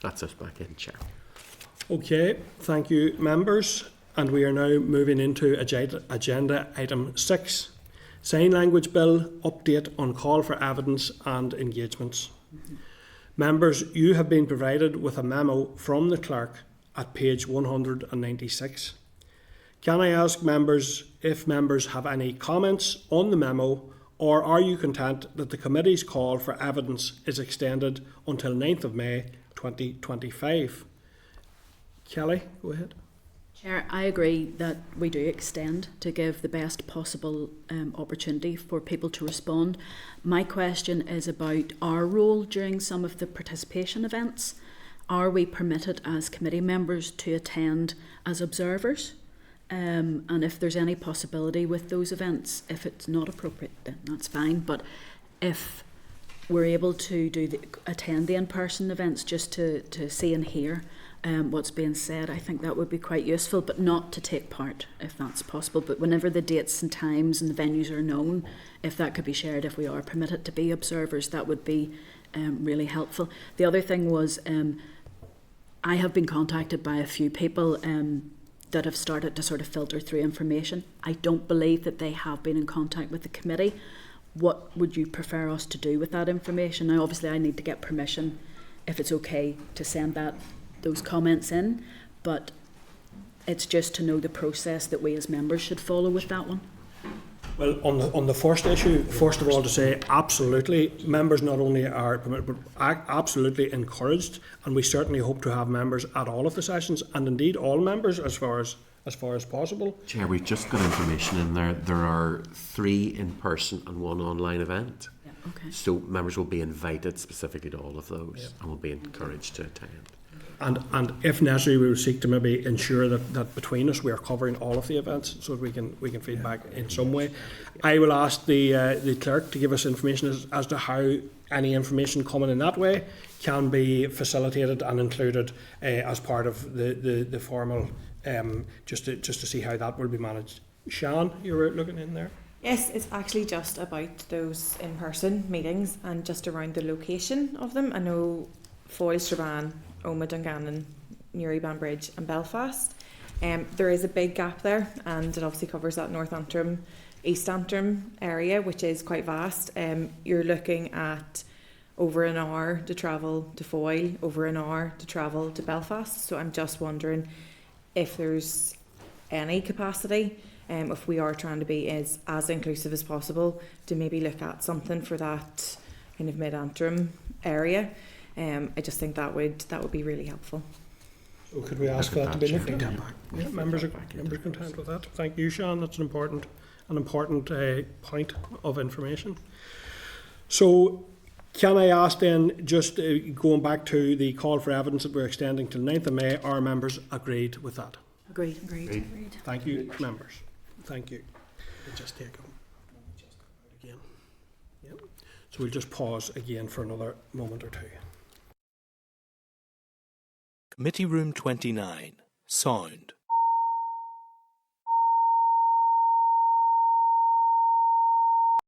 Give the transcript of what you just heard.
That's us back in, Chair. Okay, thank you, members. And we are now moving into agenda item 6. Sign Language Bill update on call for evidence and engagements. Members, you have been provided with a memo from the clerk at page 196. Can I ask members if members have any comments on the memo, or are you content that the committee's call for evidence is extended until 9th of May 2025? Kelly, go ahead. Chair, I agree that we do extend to give the best possible opportunity for people to respond. My question is about our role during some of the participation events. Are we permitted as committee members to attend as observers? And if there's any possibility with those events, if it's not appropriate, then that's fine. But if we're able to attend the in-person events just to see and hear what's being said, I think that would be quite useful, but not to take part if that's possible. But whenever the dates and times and the venues are known, if that could be shared, if we are permitted to be observers, that would be really helpful. The other thing was I have been contacted by a few people that have started to sort of filter through information. I don't believe that they have been in contact with the committee. What would you prefer us to do with that information? Now, obviously, I need to get permission if it's okay to send those comments in, but it's just to know the process that we as members should follow with that one. Well, on the first issue, first of all, to say absolutely, members not only are permitted, but are absolutely encouraged, and we certainly hope to have members at all of the sessions, and indeed all members as far as possible. Chair, we've just got information in there. There are 3 in-person and 1 online event. Yeah, okay. So members will be invited specifically to all of those and will be encouraged to attend. And if necessary, we will seek to maybe ensure that between us we are covering all of the events, so that we can feed back in some way. I will ask the clerk to give us information as to how any information coming in that way can be facilitated and included as part of the formal, just to see how that will be managed. Sian, you were looking in there. Yes, it's actually just about those in-person meetings and just around the location of them. I know Foyle, Strabane, Omagh, Dungannon, Newry, Banbridge and Belfast. There is a big gap there, and it obviously covers that North Antrim, East Antrim area, which is quite vast. You're looking at over an hour to travel to Foyle, over an hour to travel to Belfast. So I'm just wondering if there's any capacity, if we are trying to be as inclusive as possible, to maybe look at something for that kind of mid-Antrim area. I just think that would be really helpful. So could we ask for that to be looked at? Yeah, members are content with that. Thank you, Sian. That's an important point of information. So can I ask then, just going back to the call for evidence that we're extending till 9th of May, are members agreed with that? Agreed. Thank you, members. Thank you. We'll just take them again. Yep. So we'll just pause again for another moment or two. Committee Room 29. Sound.